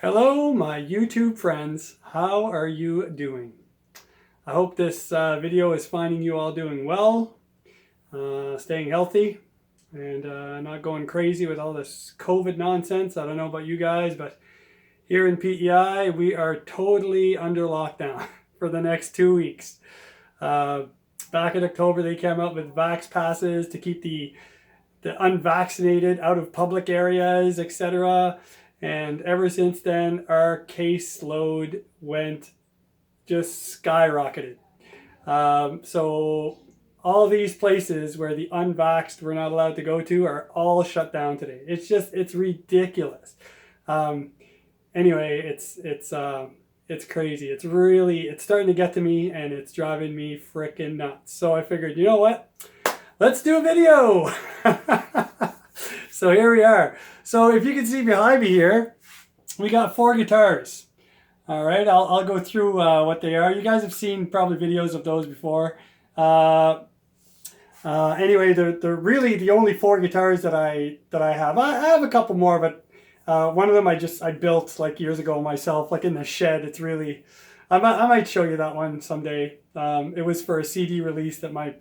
Hello my YouTube friends, how are you doing? I hope this video is finding you all doing well, staying healthy, and not going crazy with all this COVID nonsense. I don't know about you guys, but here in PEI we are totally under lockdown for the next 2 weeks. Back in October they came out with vax passes to keep the unvaccinated out of public areas, etc. And ever since then, our caseload went just skyrocketed. So all these places where the unvaxxed were not allowed to go to are all shut down today. It's ridiculous. Anyway, it's crazy. It's starting to get to me, and it's driving me freaking nuts. So I figured, you know what? Let's do a video. So here we are. So if you can see behind me here, we got 4 guitars. All right, I'll go through what they are. You guys have seen probably videos of those before. Anyway, they're really the only 4 guitars that I have. I have a couple more, but one of them I built like years ago myself, like in the shed. It's really, I might show you that one someday. It was for a CD release that my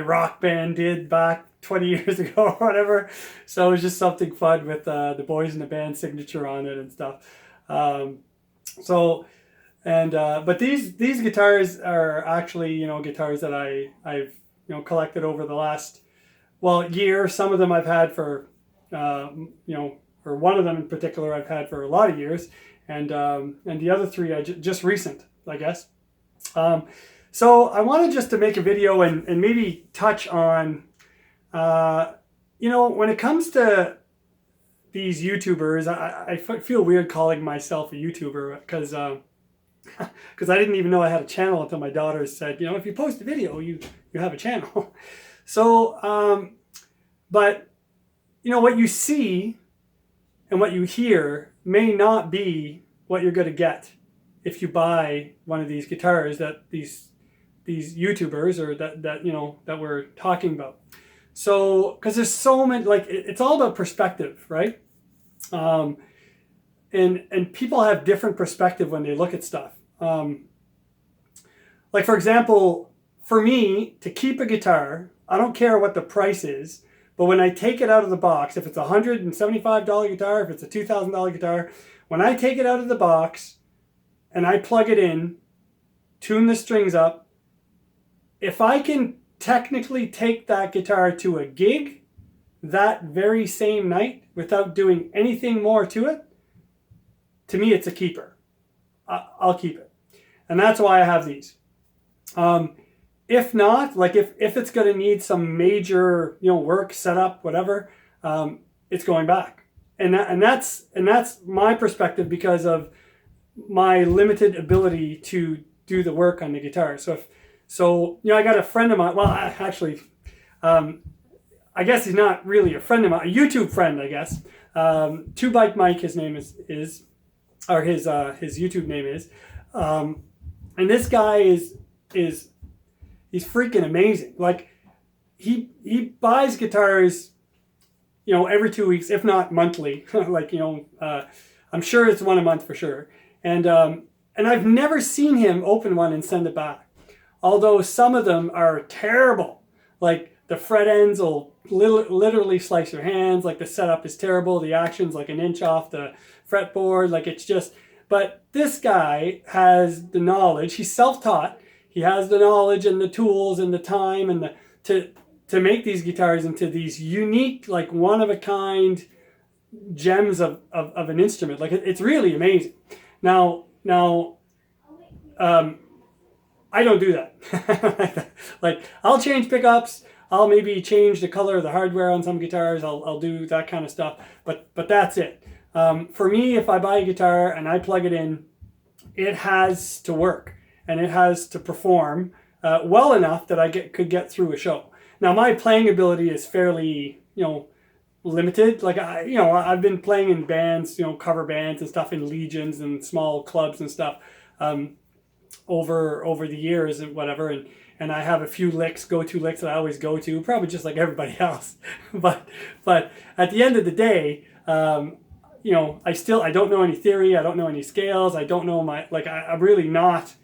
rock band did back 20 years ago or whatever. So it was just something fun with the boys in the band signature on it and stuff. But these guitars are actually, guitars that I've collected over the last, year. Some of them I've had for, or one of them in particular I've had for a lot of years. And the other 3 are just recent, I guess. So I wanted just to make a video and maybe touch on, when it comes to these YouTubers, I feel weird calling myself a YouTuber because I didn't even know I had a channel until my daughter said, if you post a video, you have a channel. So, but, what you see and what you hear may not be what you're going to get if you buy one of these guitars that these YouTubers or that we're talking about. So, because there's so many, it's all about perspective, right? And people have different perspective when they look at stuff. Like for example, for me to keep a guitar, I don't care what the price is, but when I take it out of the box, if it's a $175 guitar, if it's a $2,000 guitar, when I take it out of the box and I plug it in, tune the strings up, if I can technically take that guitar to a gig that very same night without doing anything more to it, to me it's a keeper. I'll keep it. And that's why I have these. If not, if it's going to need some major work, setup, whatever, it's going back. And that's my perspective because of my limited ability to do the work on the guitar. So I got a friend of mine. Well, actually, I guess he's not really a friend of mine. A YouTube friend, I guess. 2 Bike Mike, his name is his YouTube name is. And this guy is he's freaking amazing. Like he buys guitars, every 2 weeks, if not monthly. I'm sure it's one a month for sure. And I've never seen him open one and send it back. Although some of them are terrible. Like the fret ends will literally slice your hands. Like the setup is terrible. The action's like an inch off the fretboard. But this guy has the knowledge. He's self-taught. He has the knowledge and the tools and the time and to make these guitars into these unique, like one-of-a-kind gems of an instrument. Like it's really amazing. Now, I don't do that. Like I'll change pickups. I'll maybe change the color of the hardware on some guitars. I'll do that kind of stuff. But that's it. For me, if I buy a guitar and I plug it in, it has to work and it has to perform well enough that I could get through a show. Now my playing ability is fairly limited. Like I've been playing in bands, cover bands and stuff in legions and small clubs and stuff. Over the years and whatever, and I have a few go-to licks that I always go to, probably just like everybody else. But at the end of the day, you know, I don't know any theory. I don't know any scales. I don't know I'm really not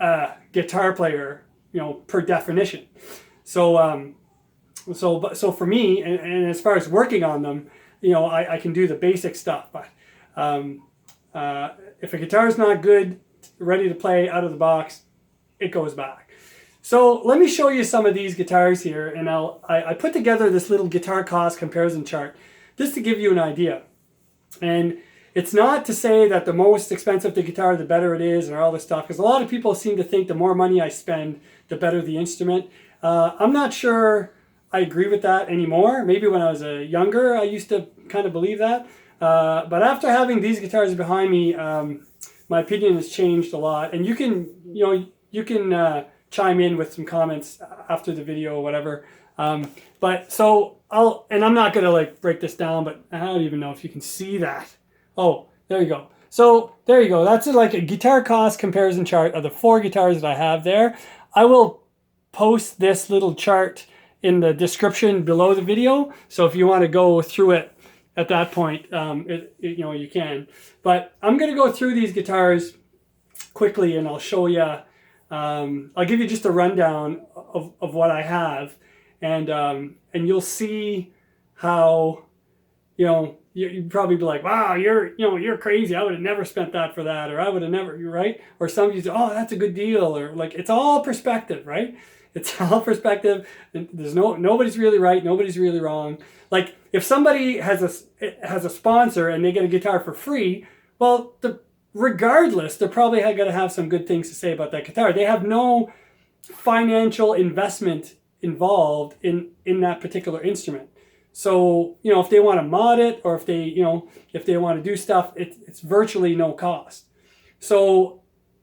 a guitar player, you know, per definition. So, so for me, and as far as working on them, you know, I can do the basic stuff. But if a guitar is not good, ready to play out of the box, it goes back. So let me show you some of these guitars here, and I put together this little guitar cost comparison chart just to give you an idea. And it's not to say that the most expensive the guitar, the better it is, or all this stuff, because a lot of people seem to think the more money I spend, the better the instrument. I'm not sure I agree with that anymore. Maybe when I was younger, I used to kind of believe that. But after having these guitars behind me, my opinion has changed a lot. And you can chime in with some comments after the video or whatever. But so I'm not gonna like break this down, but I don't even know if you can see that. Oh, there you go. So there you go. That's like a guitar cost comparison chart of the 4 guitars that I have there. I will post this little chart in the description below the video. So if you want to go through it at that point, you know, you can. But I'm going to go through these guitars quickly, and I'll show you. I'll give you just a rundown of what I have, and you'll see how, you know, you'd probably be like, wow, you're crazy. I would have never spent that for that, or I would have never, you're right. Or some of you say, oh, that's a good deal, or like, it's all perspective, right? It's all perspective. There's nobody's really right, nobody's really wrong. Like if somebody has a sponsor and they get a guitar for free, well, regardless, they're probably going to have some good things to say about that guitar. They have no financial investment involved in that particular instrument. So, you know, if they want to mod it, or if they want to do stuff, it's virtually no cost. So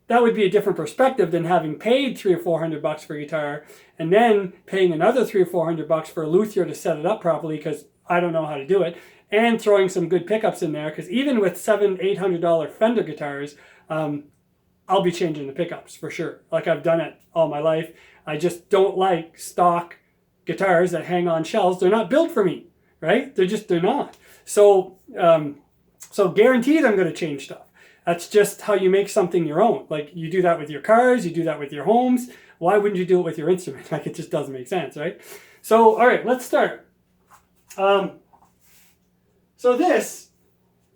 that would be a different perspective than having paid $300 or $400 for a guitar and then paying another $300 or $400 for a luthier to set it up properly because I don't know how to do it, and throwing some good pickups in there, because even with $700-800 Fender guitars, I'll be changing the pickups for sure. Like I've done it all my life. I just don't like stock guitars that hang on shelves. They're not built for me, right? They're not. So guaranteed I'm going to change stuff. That's just how you make something your own. Like you do that with your cars, you do that with your homes. Why wouldn't you do it with your instrument? Like it just doesn't make sense, right? So, all right, let's start. So this,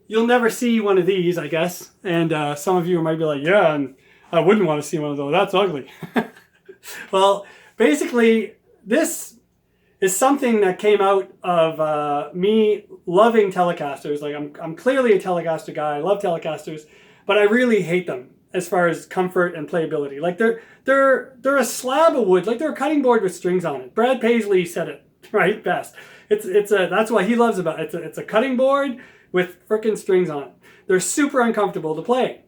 you'll never see one of these, I guess. And some of you might be like, yeah, and I wouldn't want to see one of those. That's ugly. Well, basically, this is something that came out of me loving Telecasters. Like I'm clearly a Telecaster guy. I love Telecasters, but I really hate them as far as comfort and playability. Like they're a slab of wood. Like they're a cutting board with strings on it. Brad Paisley said it right best. That's what he loves about it. It's a cutting board with frickin' strings on it. They're super uncomfortable to play.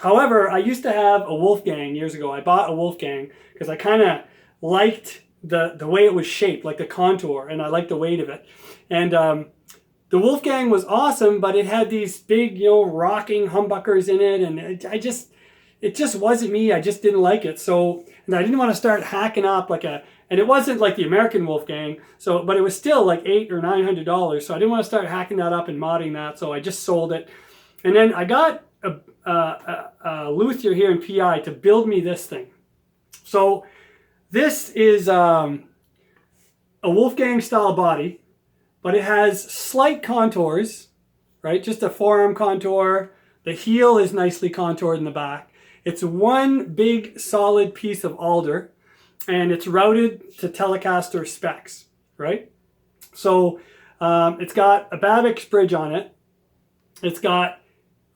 However, I used to have a Wolfgang years ago. I bought a Wolfgang because I kind of liked the way it was shaped, like the contour, and I liked the weight of it. And the Wolfgang was awesome, but it had these big, you know, rocking humbuckers in it, and it just wasn't me. I just didn't like it. So, and I didn't want to start hacking up and it wasn't like the American Wolfgang, but it was still like $800 or $900. So I didn't want to start hacking that up and modding that. So I just sold it. And then I got a luthier here in PI to build me this thing. So this is a Wolfgang style body, but it has slight contours, right? Just a forearm contour. The heel is nicely contoured in the back. It's one big solid piece of alder, and it's routed to Telecaster specs, right? So it's got a Babicz Bridge on it. It's got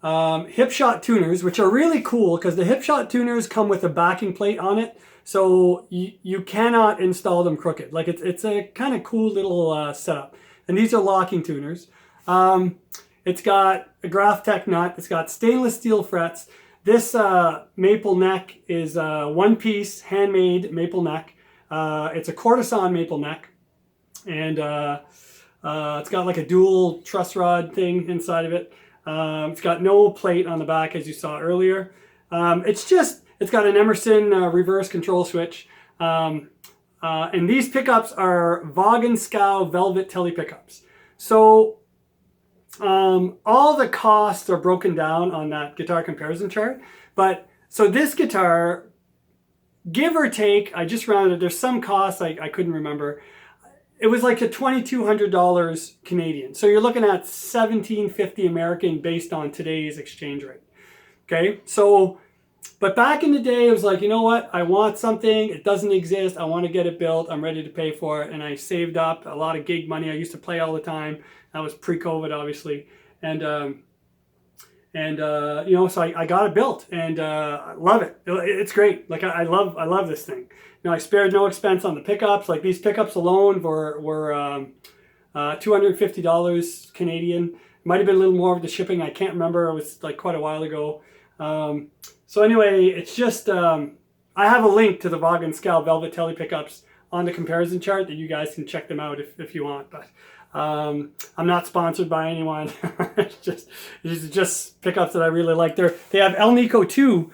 Hipshot tuners, which are really cool because the Hipshot tuners come with a backing plate on it. So you cannot install them crooked. Like it's a kind of cool little setup. And these are locking tuners. It's got a Graphtec nut. It's got stainless steel frets. This maple neck is one piece handmade maple neck. It's a courtesan maple neck. And it's got like a dual truss rod thing inside of it. It's got no plate on the back as you saw earlier. It's got an Emmerson reverse control switch. And these pickups are Vaughan Skow Velvet tele pickups. So all the costs are broken down on that guitar comparison chart. But so this guitar, give or take, I just rounded, there's some costs I couldn't remember. It was like a $2,200 Canadian. So you're looking at $1,750 American based on today's exchange rate. Okay, so, but back in the day, it was like, you know what? I want something. It doesn't exist. I want to get it built. I'm ready to pay for it. And I saved up a lot of gig money. I used to play all the time. That was pre-COVID, obviously. And you know, so I got it built, and I love it. It's great. Like I love this thing. You know, I spared no expense on the pickups. Like these pickups alone were $250 Canadian. Might have been a little more with the shipping. I can't remember. It was like quite a while ago. So anyway, it's just I have a link to the Vaughan Skow Velvet tele pickups on the comparison chart that you guys can check them out if you want. But I'm not sponsored by anyone. These are just pickups that I really like. They have El Nico 2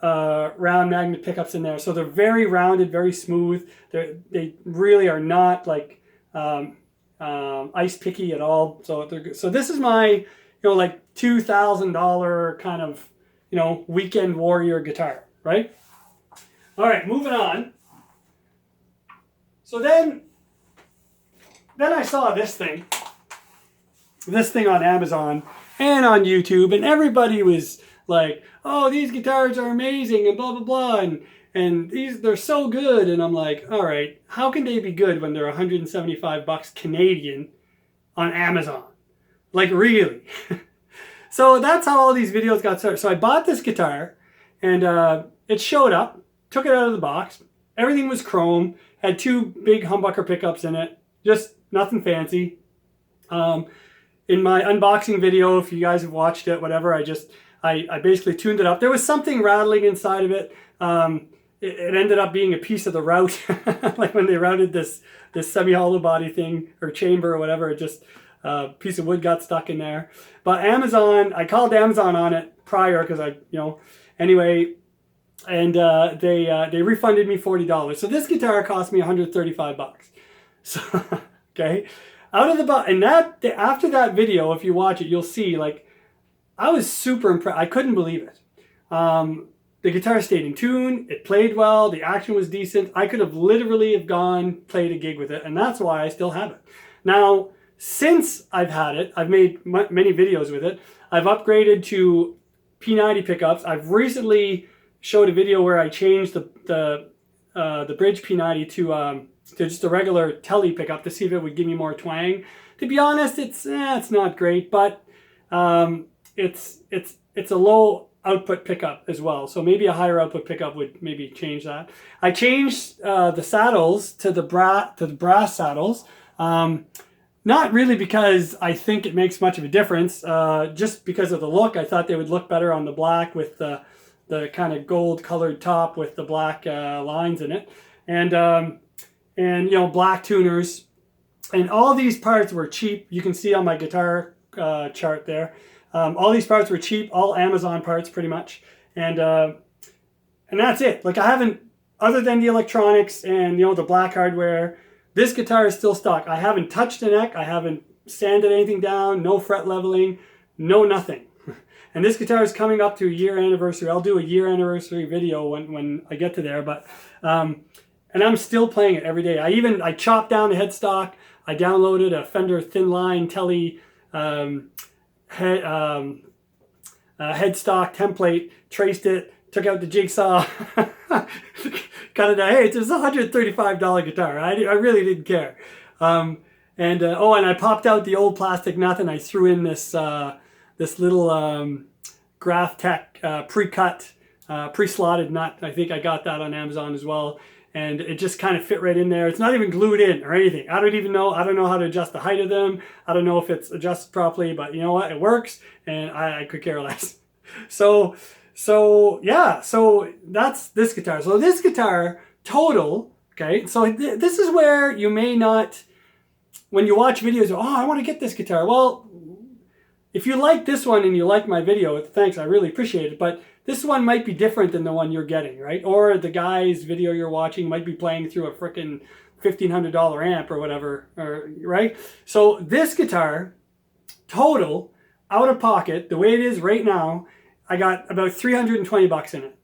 round magnet pickups in there, so they're very rounded, very smooth. They really are not like ice picky at all. So this is my, you know, like $2,000 kind of, you know, weekend warrior guitar, right? All right, moving on. So then I saw this thing on Amazon and on YouTube, and everybody was like, oh, these guitars are amazing and blah, blah, blah, and they're so good. And I'm like, all right, how can they be good when they're 175 bucks Canadian on Amazon? Like, really? So that's how all these videos got started. So I bought this guitar, and it showed up, took it out of the box. Everything was chrome, had two big humbucker pickups in it, just nothing fancy. In my unboxing video, if you guys have watched it, whatever, I basically tuned it up. There was something rattling inside of it. It ended up being a piece of the route, like when they routed this semi-hollow body thing or chamber or whatever. It just a piece of wood got stuck in there. But Amazon, I called Amazon on it prior because anyway, and they refunded me $40. So this guitar cost me 135 bucks. So okay, out of the box, and after that video, if you watch it, you'll see like I was super impressed. I couldn't believe it. The guitar stayed in tune. It played well. The action was decent. I could have literally played a gig with it, and that's why I still have it. Now, since I've had it, I've made many videos with it. I've upgraded to P90 pickups. I've recently showed a video where I changed the bridge P90 to just a regular tele pickup to see if it would give me more twang. To be honest, it's not great, but it's a low output pickup as well, so maybe a higher output pickup would maybe change that. I changed the saddles to the brass saddles, not really because I think it makes much of a difference, just because of the look. I thought they would look better on the black with the kind of gold colored top with the black lines in it, and you know, black tuners, and all these parts were cheap. You can see on my guitar chart there. All these parts were cheap, all Amazon parts pretty much, and that's it. Like I haven't, other than the electronics and, you know, the black hardware, this guitar is still stock. I haven't touched the neck, I haven't sanded anything down, no fret leveling, no nothing. And this guitar is coming up to a year anniversary. I'll do a year anniversary video when I get to there, but and I'm still playing it every day. I chopped down the headstock. I downloaded a Fender thin line tele headstock template, traced it, took out the jigsaw, cut it out. Hey, it's a $135 guitar. I really didn't care. And I popped out the old plastic nut and I threw in this little Graph Tech pre-cut, pre-slotted nut. I think I got that on Amazon as well. And it just kind of fit right in there. It's not even glued in or anything. I don't know how to adjust the height of them. I don't know if it's adjusted properly, but you know what? It works, and I could care less. So yeah, so that's this guitar. So this guitar total, okay, so this is where you may not, when you watch videos, oh, I want to get this guitar. Well, if you like this one and you like my video, thanks, I really appreciate it, but this one might be different than the one you're getting, right? Or the guy's video you're watching might be playing through a frickin' $1,500 amp or whatever, right? So this guitar total, out of pocket, the way it is right now, I got about 320 bucks in it.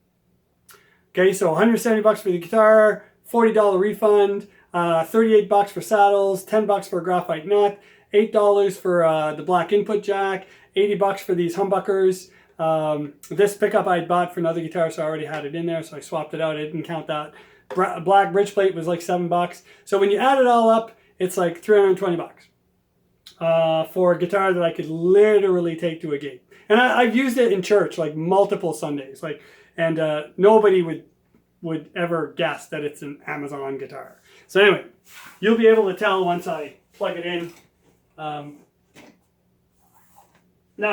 Okay, so 170 bucks for the guitar, $40 refund, 38 bucks for saddles, 10 bucks for a graphite nut, $8 for the black input jack, 80 bucks for these humbuckers. This pickup I bought for another guitar, so I already had it in there, so I swapped it out. I didn't count that. Black bridge plate was like 7 bucks. So when you add it all up, it's like 320 bucks for a guitar that I could literally take to a gig. And I've used it in church like multiple Sundays, like, and nobody would ever guess that it's an Amazon guitar. So anyway, you'll be able to tell once I plug it in. Now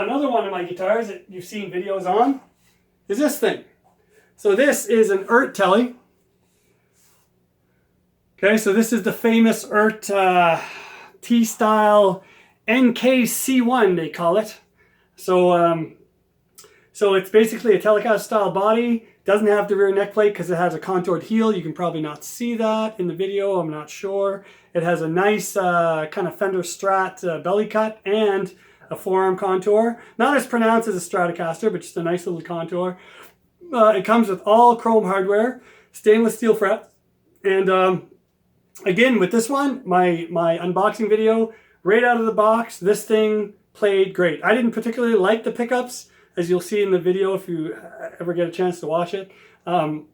another one of my guitars that you've seen videos on is this thing. So this is an EART tele. Okay, so this is the famous EART T-style NKC1 they call it. So so it's basically a Telecaster style body. Doesn't have the rear neck plate because it has a contoured heel. You can probably not see that in the video, I'm not sure. It has a nice kind of Fender Strat belly cut and a forearm contour. Not as pronounced as a Stratocaster, but just a nice little contour. It comes with all chrome hardware, stainless steel frets. And again, with this one, my unboxing video, right out of the box, this thing played great. I didn't particularly like the pickups, as you'll see in the video if you ever get a chance to watch it. And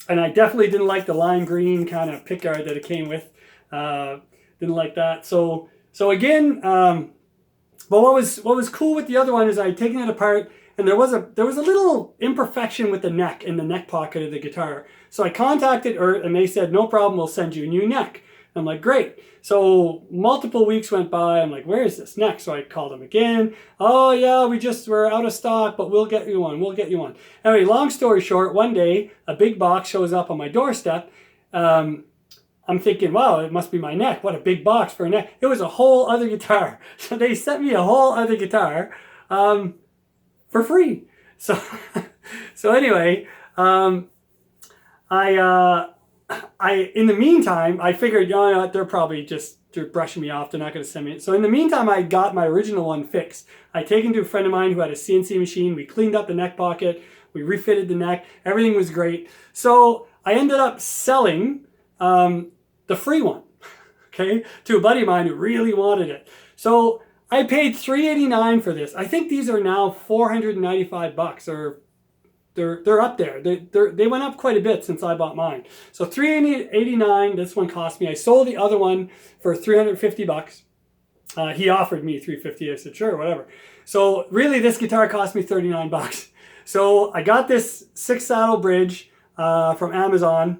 I definitely didn't like the lime green kind of pickguard that it came with. Didn't like that. So again, but what was cool with the other one is I'd taken it apart, and there was a little imperfection with the neck in the neck pocket of the guitar. So I contacted EART, and they said, no problem, we'll send you a new neck. I'm like, great. So multiple weeks went by. I'm like, where is this neck? So I called them again. Oh yeah, we're out of stock, but we'll get you one. We'll get you one. Anyway, long story short, one day a big box shows up on my doorstep. I'm thinking, wow, it must be my neck. What a big box for a neck. It was a whole other guitar. So they sent me a whole other guitar for free. So anyway, in the meantime, I figured, you know, they're probably just brushing me off. They're not going to send me it. So in the meantime, I got my original one fixed. I taken to a friend of mine who had a CNC machine. We cleaned up the neck pocket. We refitted the neck. Everything was great. So I ended up selling the free one, okay, to a buddy of mine who really wanted it. So I paid $389 for this. I think these are now 495 bucks, or they're up there. They went up quite a bit since I bought mine. So $389, this one cost me. I sold the other one for 350 bucks. He offered me $350. I said, sure, whatever. So really this guitar cost me 39 bucks. So I got this 6-saddle bridge from Amazon.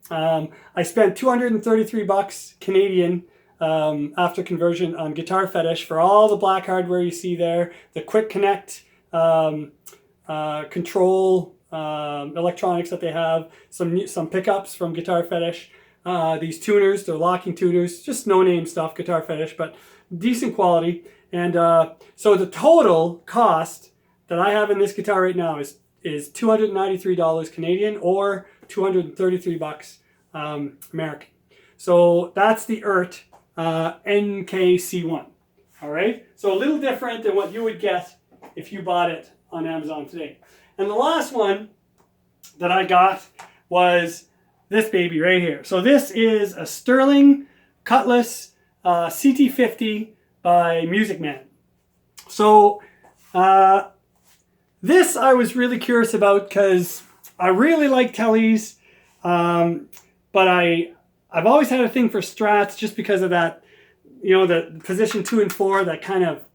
I spent 233 bucks Canadian after conversion on Guitarfetish for all the black hardware you see there, the quick connect control electronics that they have, some pickups from Guitarfetish, these tuners, they're locking tuners, just no-name stuff, Guitarfetish, but decent quality. And so the total cost that I have in this guitar right now is $293 Canadian, or 233 bucks American. So that's the EART NKC1. All right, so a little different than what you would get if you bought it on Amazon today. And the last one that I got was this baby right here. So this is a Sterling Cutlass CT50 by Musicman. So this I was really curious about because I really like teles, but I've always had a thing for Strats just because of that, you know, the position 2 and 4, that kind of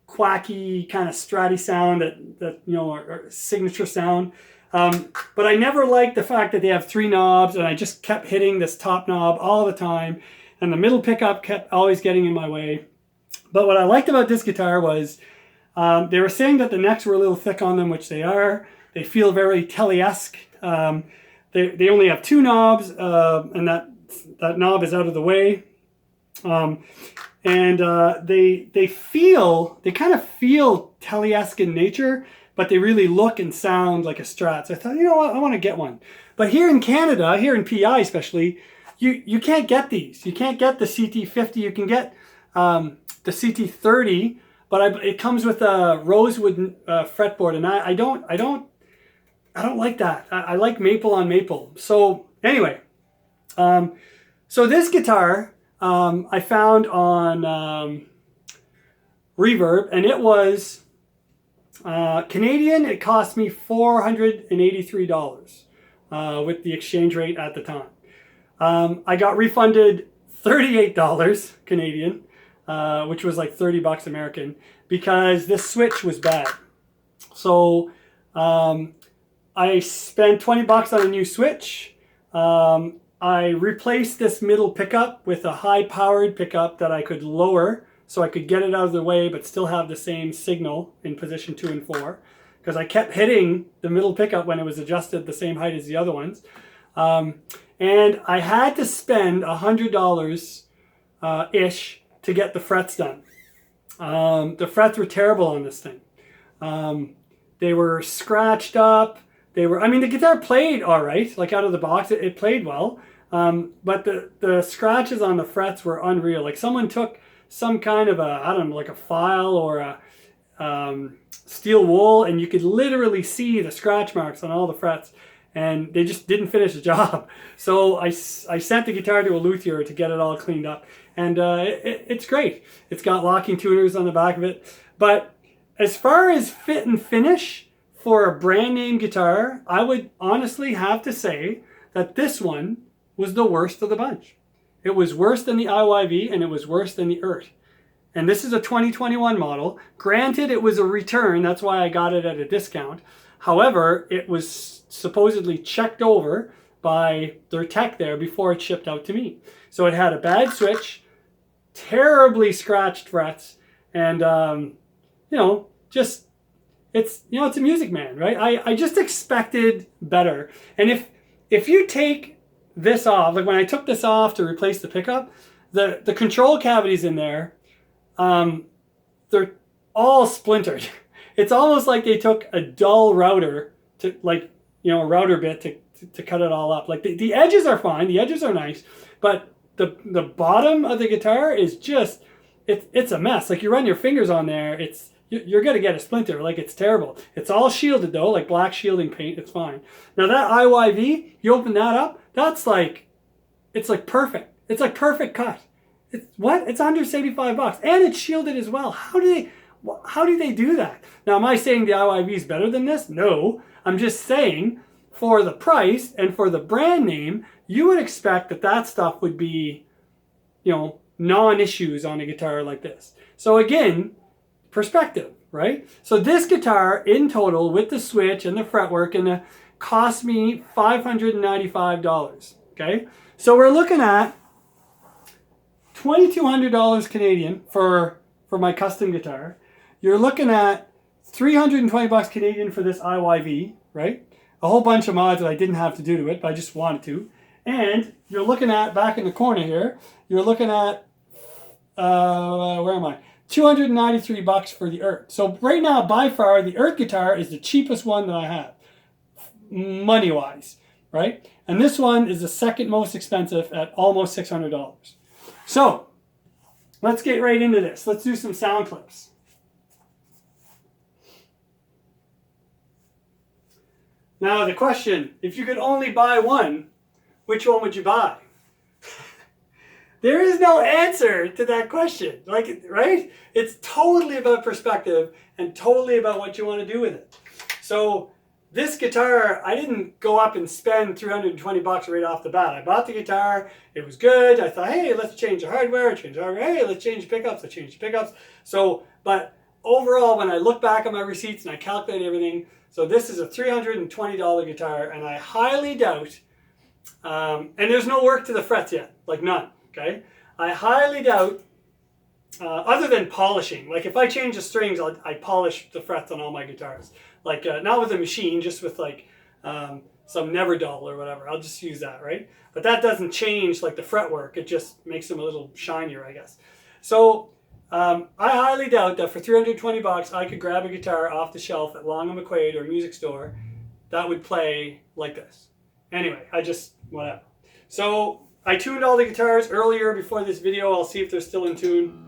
quacky kind of Stratty sound, that you know, or signature sound. But I never liked the fact that they have 3 knobs, and I just kept hitting this top knob all the time, and the middle pickup kept always getting in my way. But what I liked about this guitar was they were saying that the necks were a little thick on them, which they are. They feel very tele-esque. They only have 2 knobs, and that knob is out of the way. And they kind of feel tele-esque in nature, but they really look and sound like a Strat. So I thought, you know what, I want to get one. But here in Canada, here in PI especially, you can't get these. You can't get the CT50. You can get the CT30, but it comes with a rosewood fretboard, and I don't like that. I like maple on maple. So anyway, so this guitar I found on Reverb, and it was Canadian. It cost me $483 with the exchange rate at the time. I got refunded $38 Canadian, which was like 30 bucks American, because this switch was bad. So I spent 20 bucks on a new switch. I replaced this middle pickup with a high-powered pickup that I could lower so I could get it out of the way but still have the same signal in position 2 and 4, because I kept hitting the middle pickup when it was adjusted the same height as the other ones. And I had to spend $100 ish to get the frets done. The frets were terrible on this thing. They were scratched up. I mean, the guitar played all right, like out of the box, it played well. But the scratches on the frets were unreal. Like someone took some kind of I don't know, like a file or a steel wool, and you could literally see the scratch marks on all the frets, and they just didn't finish the job. So I sent the guitar to a luthier to get it all cleaned up, and it's great. It's got locking tuners on the back of it. But as far as fit and finish, for a brand name guitar, I would honestly have to say that this one was the worst of the bunch. It was worse than the IYV, and it was worse than the EART. And this is a 2021 model. Granted, it was a return. That's why I got it at a discount. However, it was supposedly checked over by their tech there before it shipped out to me. So it had a bad switch, terribly scratched frets, and, just... it's a Musicman, right? I just expected better. And if you take this off, like when I took this off to replace the pickup, the control cavities in there, they're all splintered. It's almost like they took a dull router to a router bit to cut it all up. Like the edges are fine, the edges are nice, but the bottom of the guitar is just, it's a mess. Like you run your fingers on there, you're going to get a splinter. Like, it's terrible. It's all shielded, though, like black shielding paint. It's fine. Now, that IYV, you open that up, it's like perfect. It's like perfect cut. It's under 85 bucks. And it's shielded as well. How do they do that? Now, am I saying the IYV is better than this? No. I'm just saying, for the price and for the brand name, you would expect that stuff would be, non-issues on a guitar like this. So, again, perspective, right? So this guitar in total with the switch and the fretwork and cost me $595. Okay, so we're looking at $2,200 Canadian for my custom guitar. You're looking at 320 bucks Canadian for this IYV, right? A whole bunch of mods that I didn't have to do to it, but I just wanted to. And you're looking at, back in the corner here, you're looking at where am I? 293 bucks for the EART. So right now, by far, the EART guitar is the cheapest one that I have, money-wise, right? And this one is the second most expensive at almost $600. So let's get right into this. Let's do some sound clips. Now the question, if you could only buy one, which one would you buy? There is no answer to that question, right? It's totally about perspective and totally about what you want to do with it. So this guitar, I didn't go up and spend 320 bucks right off the bat. I bought the guitar, it was good. I thought, hey, let's change the hardware, hey, let's change the pickups, So, but overall, when I look back at my receipts and I calculate everything, so this is a $320 guitar, and I highly doubt, and there's no work to the frets yet, like none. Okay, I highly doubt, other than polishing, like if I change the strings, I polish the frets on all my guitars. Like not with a machine, just with like some Never Dull or whatever. I'll just use that, right? But that doesn't change like the fretwork. It just makes them a little shinier, I guess. So I highly doubt that for 320 bucks, I could grab a guitar off the shelf at Long & McQuaid or Music Store that would play like this. Anyway, whatever. So I tuned all the guitars earlier before this video. I'll see if they're still in tune.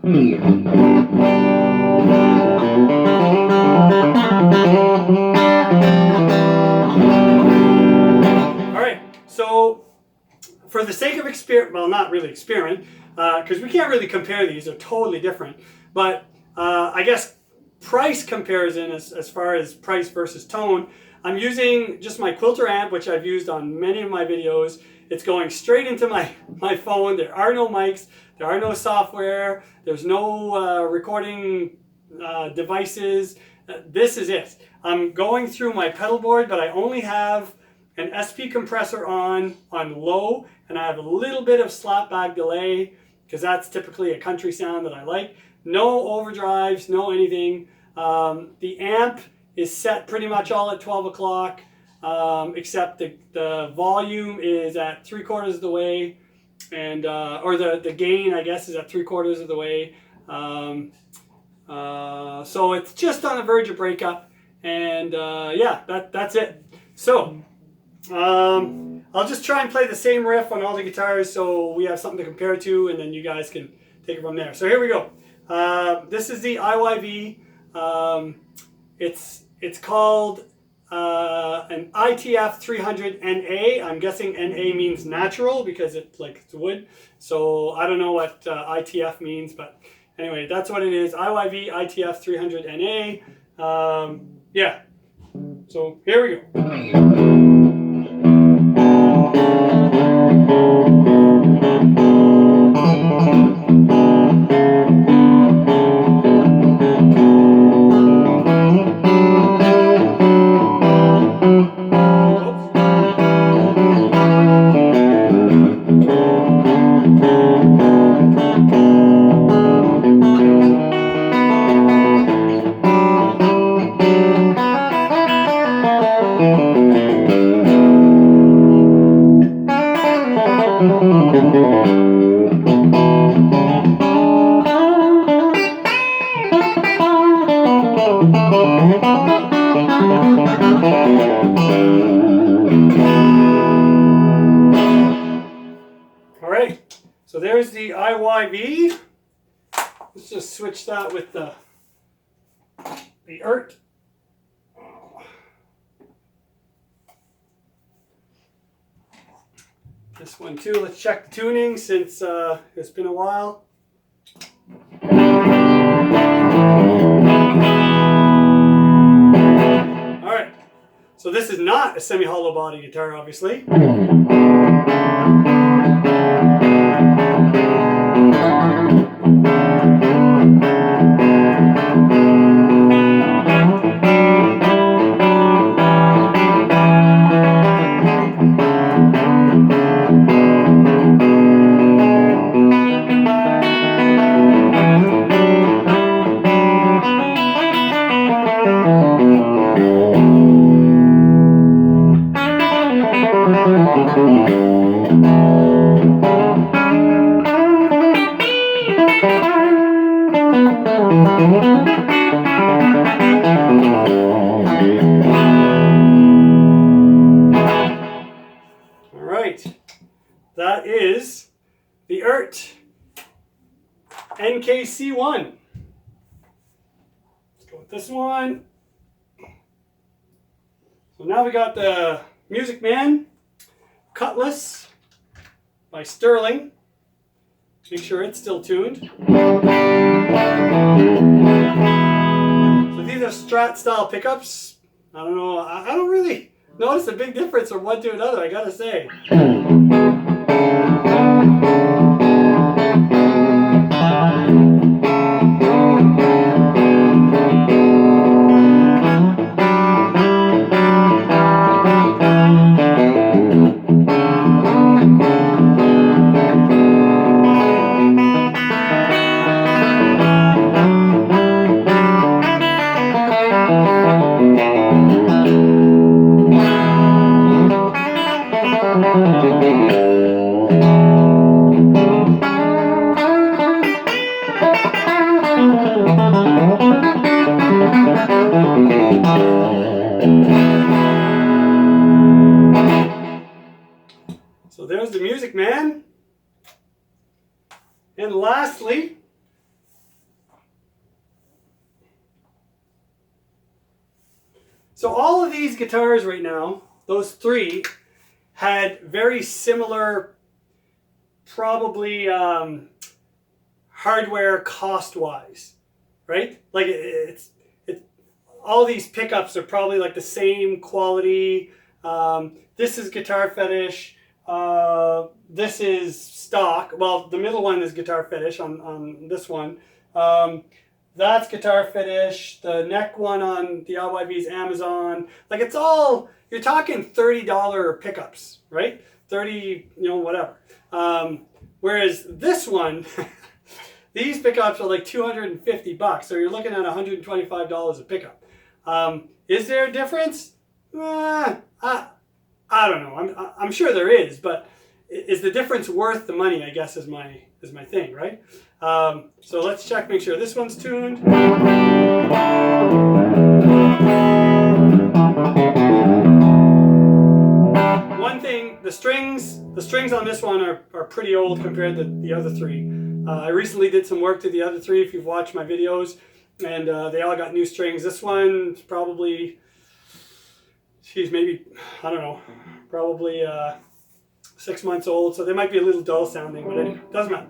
Alright, so for the sake of experiment, well, not really experiment, because we can't really compare these, they're totally different, but I guess price comparison as far as price versus tone, I'm using just my Quilter amp, which I've used on many of my videos. It's going straight into my phone. There are no mics, there are no software, there's no recording devices. This is it. I'm going through my pedal board, but I only have an SP compressor on low, and I have a little bit of slapback delay because that's typically a country sound that I like. No overdrives, no anything. The amp is set pretty much all at 12 o'clock, except the volume is at 3/4 of the way, and or the gain, I guess, is at 3/4 of the way. So it's just on the verge of breakup, and yeah, that's it. So I'll just try and play the same riff on all the guitars so we have something to compare to, and then you guys can take it from there. So here we go. This is the IYV. It's called an ITF 300 NA. I'm guessing NA means natural because it's wood. So I don't know what ITF means, but anyway, that's what it is. IYV ITF 300 NA. Yeah. So here we go. Alright, so there's the IYV. Let's just switch that with the EART. This one too, let's check the tuning since it's been a while. Alright, so this is not a semi-hollow body guitar, obviously. Alright, that is the EART NKC1. Let's go with this one. So now we got the Musicman Cutlass by Sterling. Make sure it's still tuned. So these are Strat style pickups. I don't know, I don't really notice a big difference from one to another, I gotta say. So there's the Musicman. And lastly, So all of these guitars right now, those three, had very similar, probably hardware cost-wise, right? Like all these pickups are probably like the same quality. This is Guitarfetish. This is stock. Well, the middle one is Guitarfetish on this one. That's Guitarfetish. The neck one on the LYV is Amazon. Like it's all, you're talking $30 pickups, right? 30, you know, whatever. Whereas this one, these pickups are like 250 bucks. So you're looking at $125 a pickup. Is there a difference? I don't know. I'm sure there is, but is the difference worth the money, I guess is my thing, right? So let's check, make sure this one's tuned. One thing, the strings on this one are pretty old compared to the other three. I recently did some work to the other three, if you've watched my videos, and they all got new strings. This one's probably, geez, maybe, I don't know, probably 6 months old, so they might be a little dull sounding, but it doesn't matter.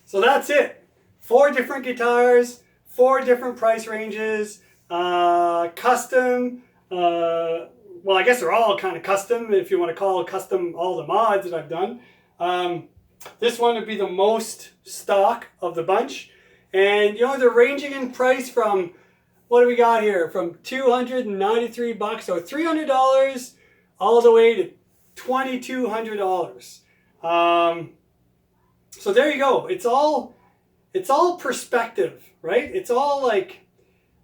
So that's it. 4 different guitars, 4 different price ranges, custom. Well, I guess they're all kind of custom, if you want to call custom all the mods that I've done. This one would be the most stock of the bunch. And, you know, they're ranging in price from, what do we got here? From 293 bucks, so $300 all the way to $2,200. So there you go. It's all perspective, right? It's all like,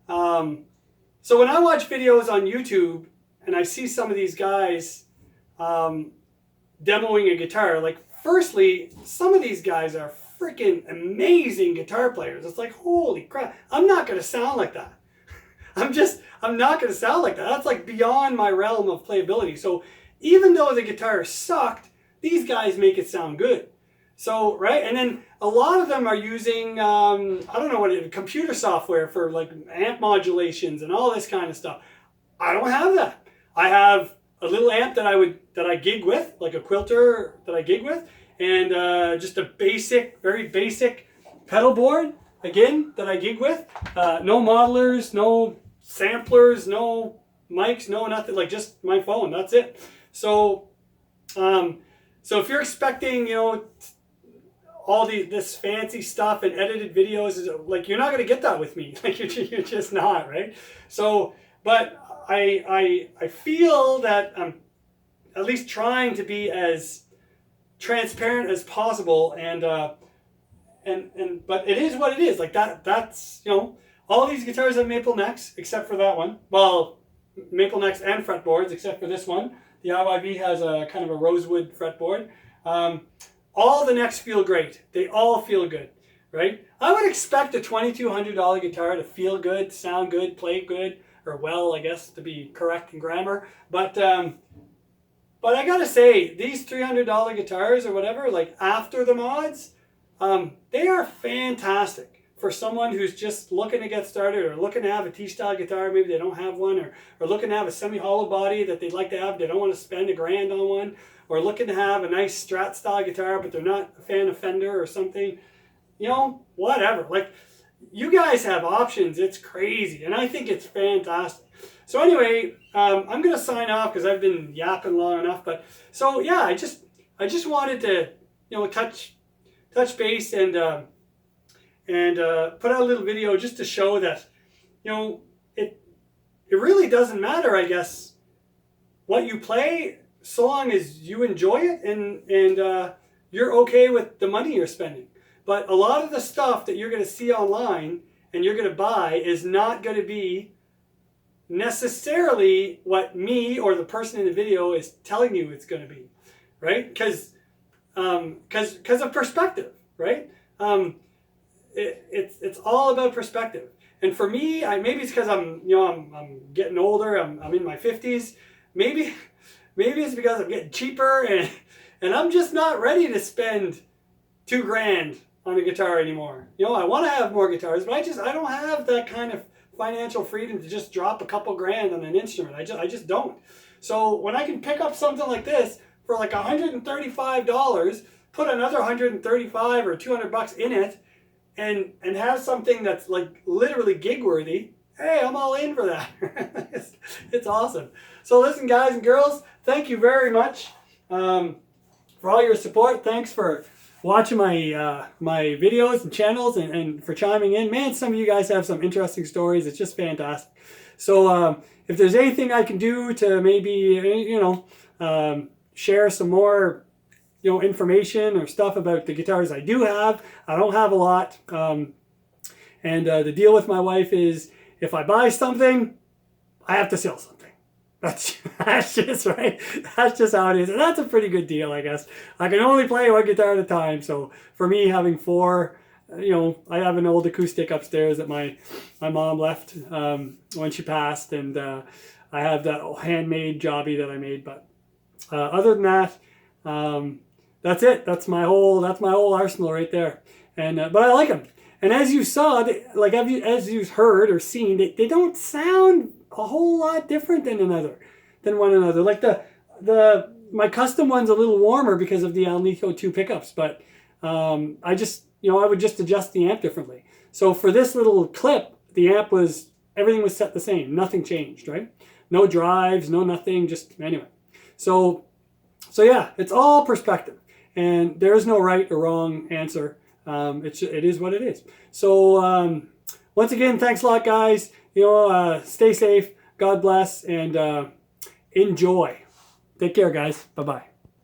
so when I watch videos on YouTube and I see some of these guys demoing a guitar, like firstly, some of these guys are freaking amazing guitar players. It's like, holy crap, I'm not going to sound like that. I'm not going to sound like that. That's like beyond my realm of playability. So even though the guitar sucked, these guys make it sound good. So, right, and then a lot of them are using, I don't know what computer software for like amp modulations and all this kind of stuff. I don't have that. I have a little amp that I gig with, like a quilter that I gig with, and just a basic, very basic pedal board, again, that I gig with. No modelers, no samplers, no mics, no nothing, like just my phone, that's it. So, so if you're expecting, you know, all this fancy stuff and edited videos, like you're not going to get that with me. Like you're just not, right? So, but I feel that I'm at least trying to be as transparent as possible, and but it is what it is. Like that's, you know, all these guitars have maple necks except for that one. Well, maple necks and fretboards except for this one. The IYV has a kind of a rosewood fretboard. All the necks feel great. They all feel good, right? I would expect a $2,200 guitar to feel good, sound good, play good, or well, I guess, to be correct in grammar. But I gotta say, these $300 guitars or whatever, like after the mods, they are fantastic for someone who's just looking to get started, or looking to have a T-style guitar, maybe they don't have one, or looking to have a semi-hollow body that they'd like to have, they don't want to spend $1,000 on one, or looking to have a nice Strat style guitar, but they're not a fan of Fender or something, you know, whatever. Like, you guys have options. It's crazy, and I think it's fantastic. So anyway, I'm gonna sign off because I've been yapping long enough. But so yeah, I just wanted to, you know, touch base and put out a little video just to show that, you know, doesn't matter, I guess, what you play, so long as you enjoy it and you're okay with the money you're spending. But a lot of the stuff that you're going to see online and you're going to buy is not going to be necessarily what me or the person in the video is telling you it's going to be, right? Because of perspective, right? It's all about perspective. And for me, maybe it's because I'm getting older. I'm in my 50s. Maybe it's because I'm getting cheaper and I'm just not ready to spend $2,000 on a guitar anymore. I want to have more guitars, but I don't have that kind of financial freedom to just drop a couple grand on an instrument. I just don't. So when I can pick up something like this for like $135, put another $135 or $200 in it, and have something that's like literally gig worthy, hey, I'm all in for that. It's awesome. So listen, guys and girls, thank you very much for all your support. Thanks for watching my my videos and channels and for chiming in. Man, some of you guys have some interesting stories. It's just fantastic. So if there's anything I can do to maybe, share some more, information or stuff about the guitars I do have. I don't have a lot. And the deal with my wife is if I buy something, I have to sell something. That's just right. That's just how it is. And that's a pretty good deal, I guess. I can only play one guitar at a time. So for me, having four, I have an old acoustic upstairs that my mom left when she passed. And I have that handmade jobby that I made. But other than that, that's it. That's my whole arsenal right there. And but I like them. And as you saw, as you've heard or seen, they don't sound a whole lot different than one another. Like my custom one's a little warmer because of the Alnico 2 pickups, but I would just adjust the amp differently. So for this little clip, everything was set the same. Nothing changed, right? No drives, no nothing, just anyway. So yeah, it's all perspective. And there is no right or wrong answer. It is what it is. So once again, thanks a lot, guys. Stay safe. God bless and enjoy. Take care, guys. Bye-bye.